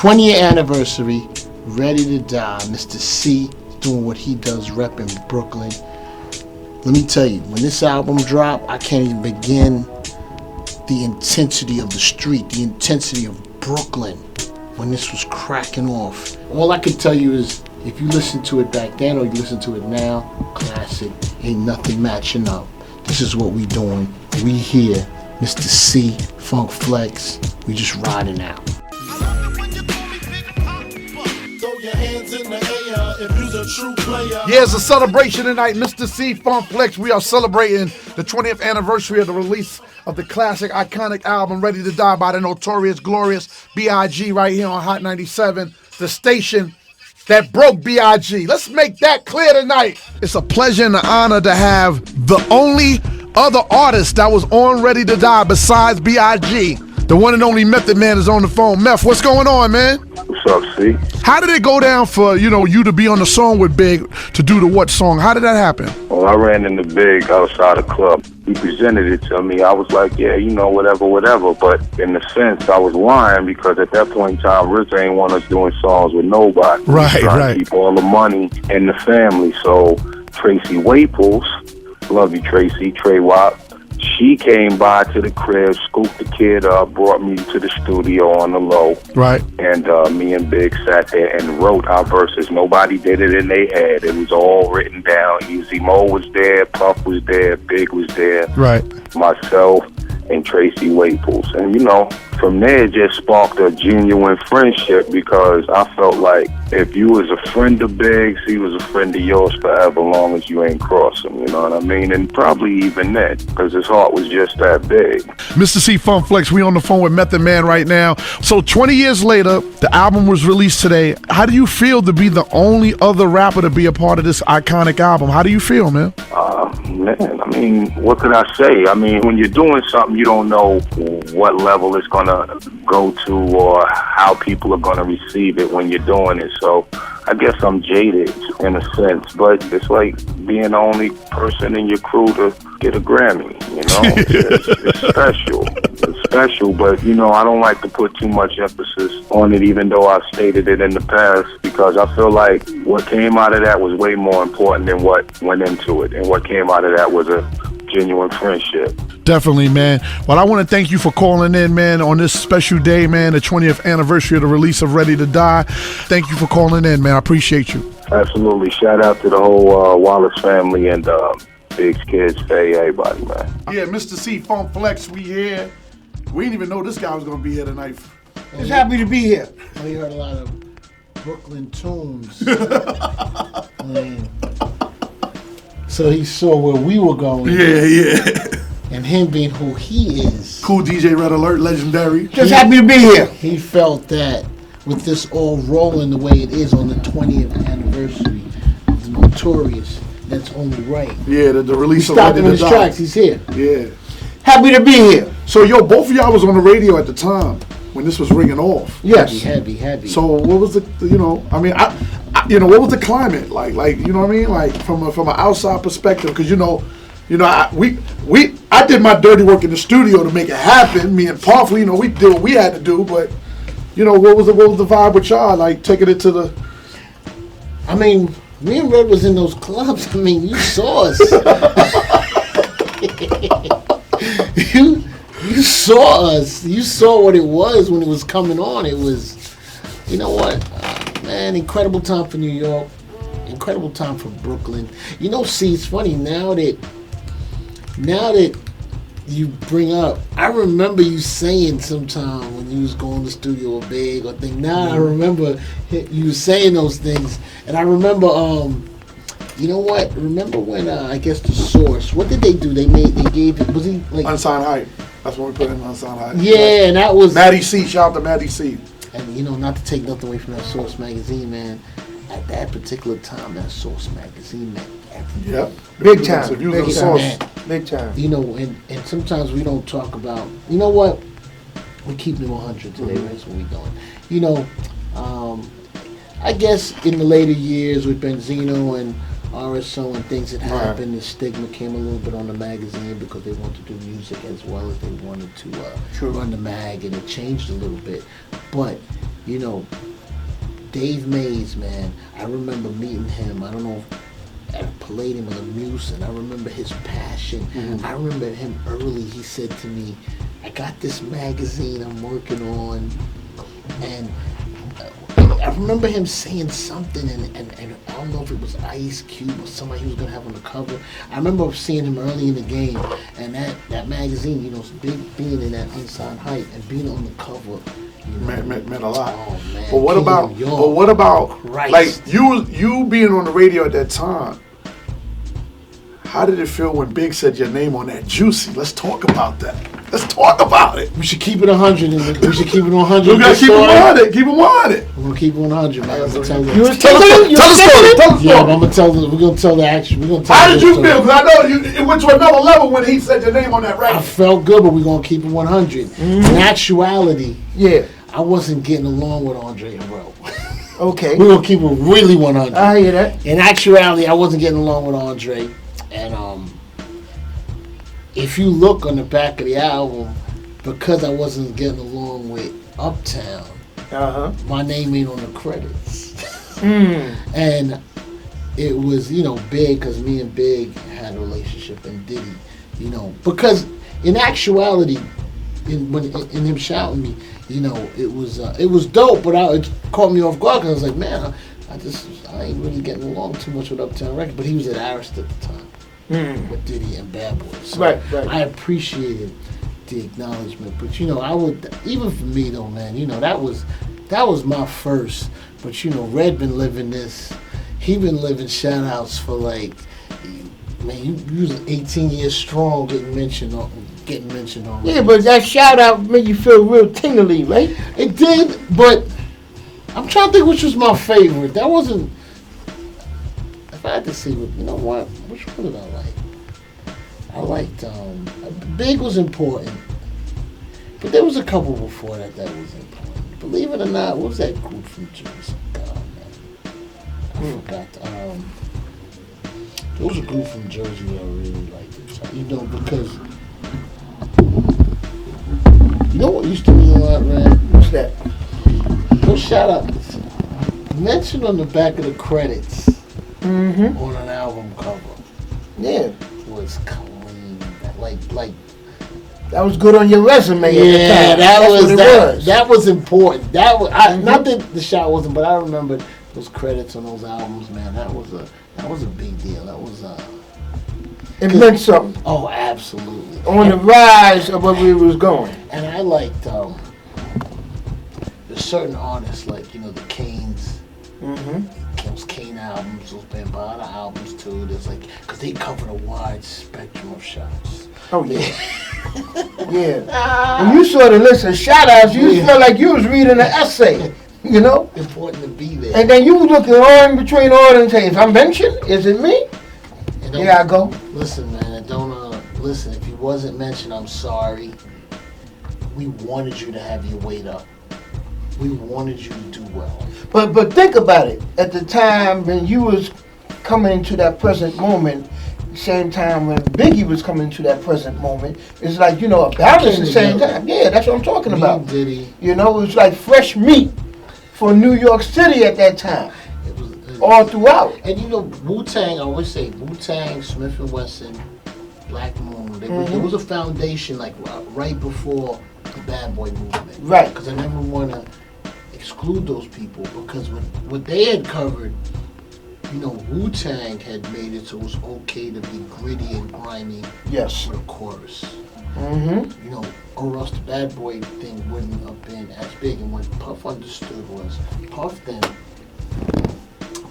20th anniversary, Ready to Die. Mister Cee doing what he does, repping Brooklyn. Let me tell you, when this album dropped, I can't even begin the intensity of the street, the intensity of Brooklyn when this was cracking off. All I can tell you is, if you listen to it back then or you listen to it now, classic, ain't nothing matching up. This is what we doing. We here, Mister Cee, Funk Flex, we just riding out. Yeah, it's a celebration tonight. Mister Cee, Funk Flex. We are celebrating the 20th anniversary of the release of the classic, iconic album, Ready to Die by the notorious, glorious B.I.G. right here on Hot 97, the station that broke B.I.G. Let's make that clear tonight. It's a pleasure and an honor to have the only other artist that was on Ready to Die besides B.I.G. The one and only Method Man is on the phone. Meth, what's going on, man? What's up, C? How did it go down for, you to be on the song with Big, to do the what song? How did that happen? Well, I ran into Big outside the club. He presented it to me. I was like, yeah, whatever. But in a sense, I was lying because at that point in time, Rich ain't want us doing songs with nobody. Right. To keep all the money in the family. So Tracy Waples, love you, Tracy, Trey Wap, she came by to the crib, scooped the kid up, brought me to the studio on the low. Right. And me and Big sat there and wrote our verses. Nobody did it in their head. It was all written down. Easy Mo was there, Puff was there, Big was there. Right. Myself and Tracy Waples. And, from there it just sparked a genuine friendship because I felt like if you was a friend of Big's, he was a friend of yours forever, long as you ain't cross him, you know what I mean? And probably even then, because his heart was just that big. Mister Cee, Funk Flex, we on the phone with Method Man right now. So 20 years later, the album was released today. How do you feel to be the only other rapper to be a part of this iconic album? How do you feel, man? Man, I mean, what could I say? I mean, when you're doing something, you don't know what level it's going to go to or how people are going to receive it when you're doing it. So I guess I'm jaded in a sense, but it's like being the only person in your crew to get a Grammy, It's special. It's special, but, I don't like to put too much emphasis on it, even though I've stated it in the past, because I feel like what came out of that was way more important than what went into it, and what came out of that was a genuine friendship. Definitely, man. Well, I want to thank you for calling in, man, on this special day, man, the 20th anniversary of the release of Ready to Die. Thank you for calling in, man. I appreciate you. Absolutely. Shout out to the whole Wallace family and Big's kids, Faye, everybody, man. Yeah, Mister Cee, Funk Flex, we here. We didn't even know this guy was going to be here tonight. Just happy to be here. We heard a lot of Brooklyn tunes. So he saw where we were going. Yeah. And him being who he is. Cool DJ, Red Alert, legendary. Just happy to be here. He felt that with this all rolling the way it is on the 20th anniversary of the Notorious, that's only right. Yeah, the release of Ready to Die. He stopped him in his tracks. He's here. Yeah. Happy to be here. So, both of y'all was on the radio at the time when this was ringing off. Yes. Heavy. So, what was the, what was the climate like? Like, you know what I mean? Like, from an outside perspective, because, I did my dirty work in the studio to make it happen. Me and Puff, we did what we had to do, but, what was the vibe with y'all? Like, taking it to the... I mean, me and Red was in those clubs. I mean, you saw us. You saw us. You saw what it was when it was coming on. It was, man, incredible time for New York. Incredible time for Brooklyn. See, it's funny now that you bring up, I remember you saying sometime when you was going to the studio with Big or thing. Now I remember you saying those things, and I remember, Remember when I guess the Source? What did they do? They gave it. Was he like Unsigned Hype? That's when we put in Unsigned Hype. Yeah, and that was Maddie C. Shout out to Maddie C. And not to take nothing away from that Source magazine, man. At that particular time, that Source magazine meant everything. Yep. Big time. Big time. And sometimes we don't talk about, what? We're keeping it 100 today, right? That's what we're doing. I guess in the later years with Benzino and RSO and things that happened, the stigma came a little bit on the magazine because they wanted to do music as well as they wanted to run the mag, and it changed a little bit. But You know, Dave Mays, man. I remember meeting him. I don't know, at a Palladium or the Muse, and I remember his passion. I remember him early. He said to me, "I got this magazine I'm working on," and I remember him saying something, and I don't know if it was Ice Cube or somebody he was gonna have on the cover. I remember seeing him early in the game, and that magazine, you know, being in that Inside Hype and being on the cover. You know, meant a lot. Oh, man. But what about Christ. like you being on the radio at that time? How did it feel when Big said your name on that Juicy? Let's talk about that. Let's talk about it. We should keep it 100. We should keep it 100. We gotta keep it 100. Keep it 100. We're gonna keep it 100, man. Tell the Tell story. the Tell Yeah, the but I'm gonna tell the. We're gonna tell the action. We're gonna tell. How the did you story. feel? Because I know it went to another level when he said your name on that I record. felt good, but we're gonna keep it 100. In actuality, Yeah. I wasn't getting along with Andre Harrell. Okay. We're gonna keep it really 100. I hear that. In actuality, I wasn't getting along with Andre, and if you look on the back of the album, because I wasn't getting along with Uptown, my name ain't on the credits. And it was, you know, Big, because me and Big had a relationship, and Diddy, you know, because in actuality, in him shouting me, you know, it was dope, but it caught me off guard, because I was like, man, I ain't really getting along too much with Uptown Records, but he was at Arist at the time. With Diddy and Bad Boy. So Right. I appreciated the acknowledgement, but you know, I would, even for me though, man, you know, that was my first. But you know, Red been living this. He been living shout outs for like, man, you was 18 years strong, getting mentioned on. Yeah, but that shout out made you feel real tingly, right? It did, but I'm trying to think which was my favorite. That wasn't. If I had to see, you know what? Which one did I like? I liked Big was important, but there was a couple before that was important. Believe it or not, what was that group from Jersey? God, man, I forgot. There was a group from Jersey that I really liked. You know, because you know what used to be a lot, man. What's that? Go shout outs. Mentioned on the back of the credits. On an album cover. Yeah. Was clean. Like that was good on your resume at the yeah, time. that was important. That was not that the shot wasn't, but I remember those credits on those albums, man. That was a big deal. That was it meant something. Oh, absolutely. On the rise of where we was going. And I liked there's certain artists like, you know, the Canes. Those Kane albums, those Bambaataa albums too. There's like, because they covered a wide spectrum of shots. Oh yeah. Yeah. When you saw the list of shout outs, you felt like you was reading an essay. You know? Important to be there. And then you looking all in between all and say, if I'm mentioned, is it me? Here I go. Listen, man, and don't listen, if you wasn't mentioned, I'm sorry. We wanted you to have your weight up. We wanted you to do well. But think about it. At the time when you was coming into that present moment, same time when Biggie was coming to that present moment, it's like, you know, a balance at the same time. Yeah, that's what I'm talking about. Diddy. You know, it was like fresh meat for New York City at that time. It was all throughout. And you know, Wu-Tang, I always say, Wu-Tang, Smith & Wesson, Black Moon, there was a foundation like right before the Bad Boy movement. Right. Because I never want to exclude those people, because what they had covered, you know, Wu-Tang had made it so it was okay to be gritty and grimy. Yes. For the chorus. You know, or else the Bad Boy thing wouldn't have been as big. And what Puff understood was, Puff then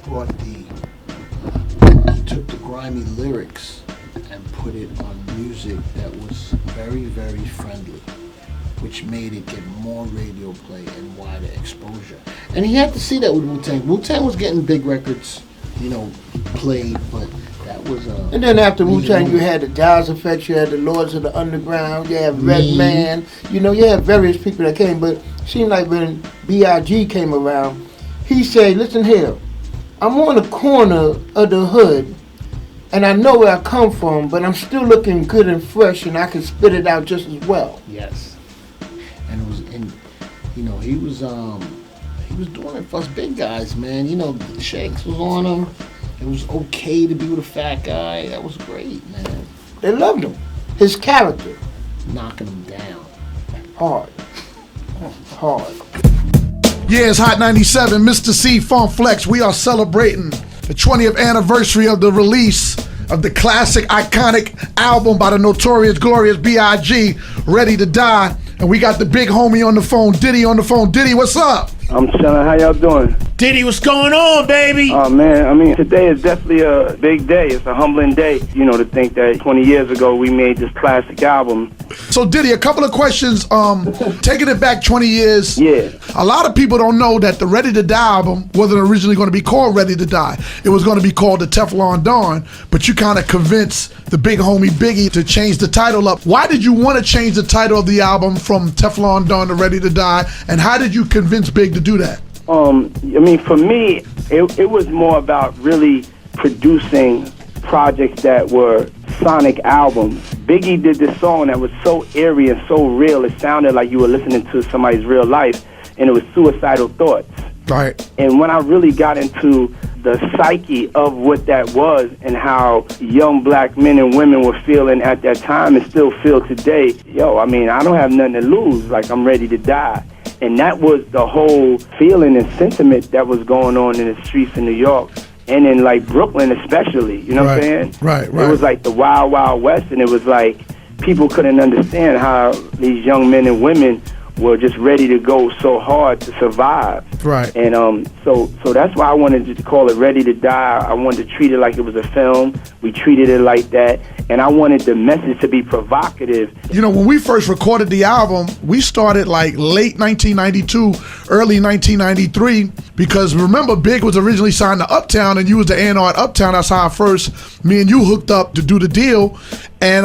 brought he took the grimy lyrics and put it on music that was very, very friendly, which made it get more radio play and wider exposure. And he had to see that with Wu-Tang. Wu-Tang was getting big records, you know, played, but that was and then after Wu-Tang, you had the Dow's Effects, you had the Lords of the Underground, you had Redman, you know, you had various people that came, but it seemed like when B.I.G. came around, he said, listen here, I'm on the corner of the hood, and I know where I come from, but I'm still looking good and fresh, and I can spit it out just as well. Yes. And it was, and you know, he was he was doing it for us big guys, man. You know, the checks was on him. It was okay to be with a fat guy. That was great, man. They loved him. His character. Knocking him down. Hard. Hard. Yeah, it's Hot 97, Mister Cee, Funk Flex. We are celebrating the 20th anniversary of the release of the classic, iconic album by the notorious, glorious B.I.G, Ready to Die. And we got the big homie on the phone, Diddy on the phone. Diddy, what's up? I'm chilling. How y'all doing? Diddy, what's going on, baby? Oh, man. I mean, today is definitely a big day. It's a humbling day, you know, to think that 20 years ago we made this classic album. So, Diddy, a couple of questions. Taking it back 20 years. Yeah. A lot of people don't know that the Ready to Die album wasn't originally going to be called Ready to Die. It was going to be called the Teflon Don, but you kind of convinced the big homie Biggie to change the title up. Why did you want to change the title of the album from Teflon Don to Ready to Die, and how did you convince Big to do that? I mean, for me, it was more about really producing projects that were sonic albums. Biggie did this song that was so eerie and so real, it sounded like you were listening to somebody's real life, and it was suicidal thoughts. Right. And when I really got into the psyche of what that was and how young black men and women were feeling at that time and still feel today, I mean, I don't have nothing to lose, like I'm ready to die. And that was the whole feeling and sentiment that was going on in the streets in New York and in like Brooklyn especially, you know what I'm saying? Right. It was like the Wild Wild West, and it was like people couldn't understand how these young men and women were just ready to go so hard to survive. Right. And so that's why I wanted to call it Ready to Die. I wanted to treat it like it was a film. We treated it like that. And I wanted the message to be provocative. You know, when we first recorded the album, we started like late 1992, early 1993, because remember, Big was originally signed to Uptown, and you was the A&R at Uptown. That's how me and you hooked up to do the deal. And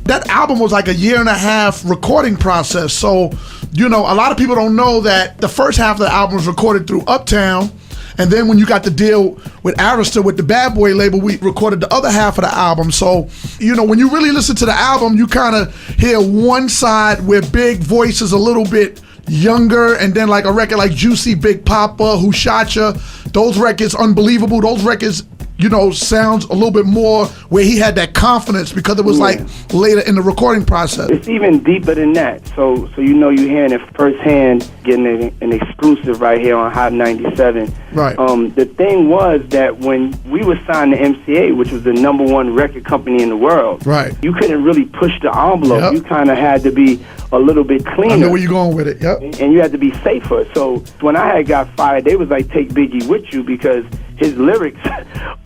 that album was like a 1.5 year recording process. So, you know, a lot of people don't know that the first half of the album was recorded through Uptown. And then when you got the deal with Arista, with the Bad Boy label, we recorded the other half of the album. So, you know, when you really listen to the album, you kind of hear one side where Big voice is a little bit younger, and then like a record like Juicy, Big Papa, Who Shot Ya, those records, unbelievable. Those records, you know, sounds a little bit more where he had that confidence because it was like later in the recording process. It's even deeper than that. So you know you're hearing it firsthand, getting an exclusive right here on Hot 97. Right. The thing was that when we were signed to MCA, which was the #1 record company in the world, right, you couldn't really push the envelope. Yep. You kind of had to be a little bit cleaner. I know where you're going with it, yep. And you had to be safer. So when I had got fired, they was like, take Biggie with you, because his lyrics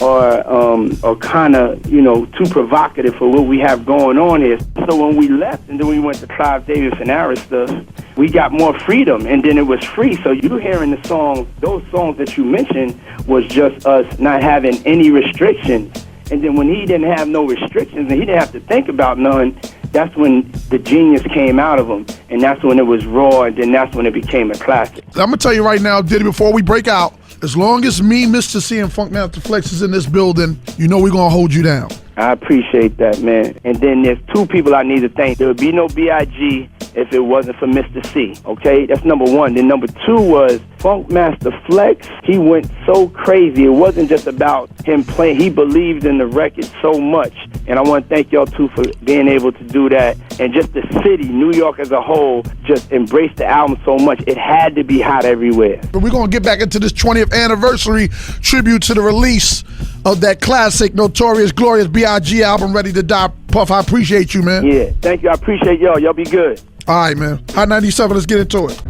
are kind of, you know, too provocative for what we have going on here. So when we left and then we went to Clive Davis and Arista, we got more freedom, and then it was free. So you hearing the song, those songs that you mentioned was just us not having any restrictions. And then when he didn't have no restrictions and he didn't have to think about none, that's when the genius came out of him, and that's when it was raw, and then that's when it became a classic. I'm gonna tell you right now, Diddy, before we break out, as long as me, Mister Cee, and Funk Master Flex is in this building, you know we're gonna hold you down. I appreciate that, man. And then there's two people I need to thank. There would be no B.I.G. if it wasn't for Mister Cee, okay? That's #1. Then #2 was Funk Master Flex. He went so crazy. It wasn't just about him playing. He believed in the record so much. And I want to thank y'all, too, for being able to do that. And just the city, New York as a whole, just embraced the album so much. It had to be hot everywhere. But we're going to get back into this 20th anniversary tribute to the release of that classic, notorious, glorious B.I.G. album, Ready to Die. Puff, I appreciate you, man. Yeah, thank you. I appreciate y'all. Y'all be good. All right, man. Hot 97, let's get into it.